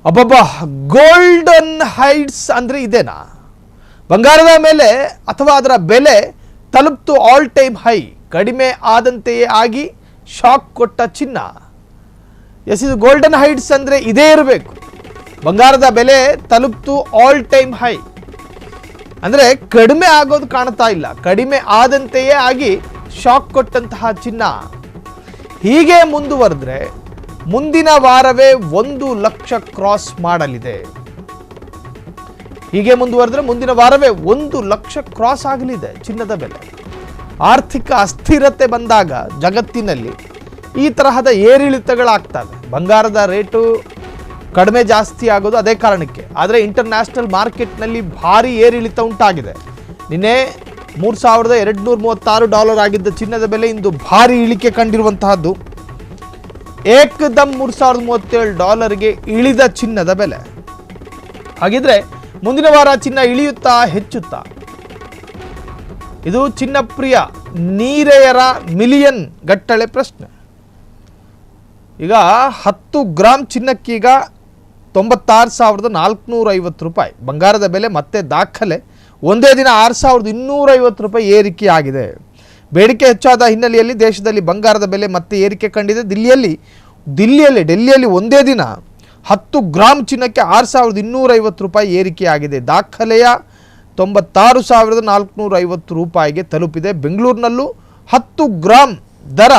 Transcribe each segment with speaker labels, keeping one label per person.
Speaker 1: ಅಬ್ಬಬ್ಬಾ, golden heights ಅಂದರೆ ಇದೇನಾ? ಬಂಗಾರದ ಮೇಲೆ ಅಥವಾ ಅದರ ಬೆಲೆ ತಲುಪ್ತು ಆಲ್ ಟೈಮ್ ಹೈ, ಕಡಿಮೆ ಆದಂತೆಯೇ ಆಗಿ ಶಾಕ್ ಕೊಟ್ಟ ಚಿನ್ನ. ಎಸ್, ಇದು ಗೋಲ್ಡನ್ ಹೈಟ್ಸ್ ಅಂದರೆ ಇದೇ ಇರಬೇಕು. ಬಂಗಾರದ ಬೆಲೆ ತಲುಪ್ತು ಆಲ್ ಟೈಮ್ ಹೈ ಅಂದರೆ ಕಡಿಮೆ ಆಗೋದು ಕಾಣ್ತಾ ಇಲ್ಲ, ಕಡಿಮೆ ಆದಂತೆಯೇ ಆಗಿ ಶಾಕ್ ಕೊಟ್ಟಂತಹ ಚಿನ್ನ. ಹೀಗೆ ಮುಂದುವರೆದ್ರೆ ಮುಂದಿನ ವಾರವೇ 1 ಲಕ್ಷ ಕ್ರಾಸ್ ಮಾಡಲಿದೆ. ಹೀಗೆ ಮುಂದುವರೆದ್ರೆ ಮುಂದಿನ ವಾರವೇ 1 ಲಕ್ಷ ಕ್ರಾಸ್ ಆಗಲಿದೆ ಚಿನ್ನದ ಬೆಲೆ. ಆರ್ಥಿಕ ಅಸ್ಥಿರತೆ ಬಂದಾಗ ಜಗತ್ತಿನಲ್ಲಿ ಈ ತರಹದ ಏರಿಳಿತಗಳಾಗ್ತವೆ. ಬಂಗಾರದ ರೇಟು ಕಡಿಮೆ ಜಾಸ್ತಿ ಆಗೋದು ಅದೇ ಕಾರಣಕ್ಕೆ. ಆದರೆ ಇಂಟರ್ನ್ಯಾಷನಲ್ ಮಾರ್ಕೆಟ್ನಲ್ಲಿ ಭಾರಿ ಏರಿಳಿತ ಉಂಟಾಗಿದೆ. ನಿನ್ನೆ $3,236 ಆಗಿದ್ದ ಚಿನ್ನದ ಬೆಲೆ ಇಂದು ಭಾರಿ ಇಳಿಕೆ ಕಂಡಿರುವಂತಹದ್ದು. ಏಕದಮ್ $3,037ಗೆ ಇಳಿದ ಚಿನ್ನದ ಬೆಲೆ. ಹಾಗಿದ್ರೆ ಮುಂದಿನ ವಾರ ಚಿನ್ನ ಇಳಿಯುತ್ತಾ ಹೆಚ್ಚುತ್ತಾ? ಇದು ಚಿನ್ನ ಪ್ರಿಯ ನೀರೆಯರ ಮಿಲಿಯನ್ ಗಟ್ಟಲೆ ಪ್ರಶ್ನೆ. ಈಗ 10 ಗ್ರಾಮ್ ಚಿನ್ನಕ್ಕೀಗ $96,450. ಬಂಗಾರದ ಬೆಲೆ ಮತ್ತೆ ದಾಖಲೆ ಒಂದೇ ದಿನ $6,250 ಏರಿಕೆ ಆಗಿದೆ. ಬೇಡಿಕೆ ಹೆಚ್ಚಾದ ಹಿನ್ನೆಲೆಯಲ್ಲಿ ದೇಶದಲ್ಲಿ ಬಂಗಾರದ ಬೆಲೆ ಮತ್ತೆ ಏರಿಕೆ ಕಂಡಿದೆ. ಡೆಲ್ಲಿಯಲ್ಲಿ ಒಂದೇ ದಿನ 10 ಗ್ರಾಮ್ ಚಿನ್ನಕ್ಕೆ $6,250 ಏರಿಕೆಯಾಗಿದೆ. ದಾಖಲೆಯ $96,450 ತಲುಪಿದೆ. ಬೆಂಗಳೂರಿನಲ್ಲೂ 10 ಗ್ರಾಮ್ ದರ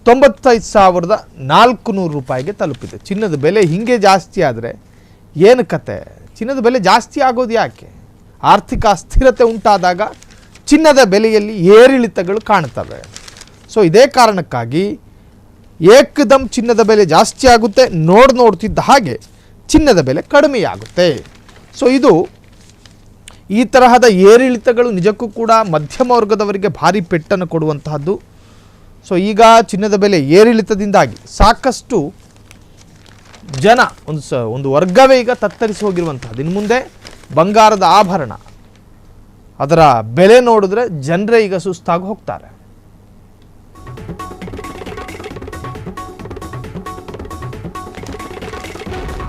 Speaker 1: $95,400 ತಲುಪಿದೆ. ಚಿನ್ನದ ಬೆಲೆ ಹಿಂಗೆ ಜಾಸ್ತಿ ಆದರೆ ಏನು ಕತೆ? ಚಿನ್ನದ ಬೆಲೆ ಜಾಸ್ತಿ ಆಗೋದು ಯಾಕೆ? ಆರ್ಥಿಕ ಅಸ್ಥಿರತೆ ಉಂಟಾದಾಗ ಚಿನ್ನದ ಬೆಲೆಯಲ್ಲಿ ಏರಿಳಿತಗಳು ಕಾಣ್ತವೆ. ಸೊ ಇದೇ ಕಾರಣಕ್ಕಾಗಿ ಏಕದಮ್ ಚಿನ್ನದ ಬೆಲೆ ಜಾಸ್ತಿ ಆಗುತ್ತೆ, ನೋಡ್ತಿದ್ದ ಹಾಗೆ ಚಿನ್ನದ ಬೆಲೆ ಕಡಿಮೆಯಾಗುತ್ತೆ. ಸೊ ಇದು ಈ ತರಹದ ಏರಿಳಿತಗಳು ನಿಜಕ್ಕೂ ಕೂಡ ಮಧ್ಯಮ ವರ್ಗದವರಿಗೆ ಭಾರಿ ಪೆಟ್ಟನ್ನು ಕೊಡುವಂತಹದ್ದು. ಸೊ ಈಗ ಚಿನ್ನದ ಬೆಲೆ ಏರಿಳಿತದಿಂದಾಗಿ ಸಾಕಷ್ಟು ಜನ ಒಂದು ವರ್ಗವೇ ಈಗ ತತ್ತರಿಸಿ ಹೋಗಿರುವಂತಹದ್ದು. ಇನ್ನು ಮುಂದೆ ಬಂಗಾರದ ಆಭರಣ ಅದರ ಬೆಲೆ ನೋಡಿದ್ರೆ ಜನರೇ ಈಗ ಸುಸ್ತಾಗಿ ಹೋಗ್ತಾರೆ.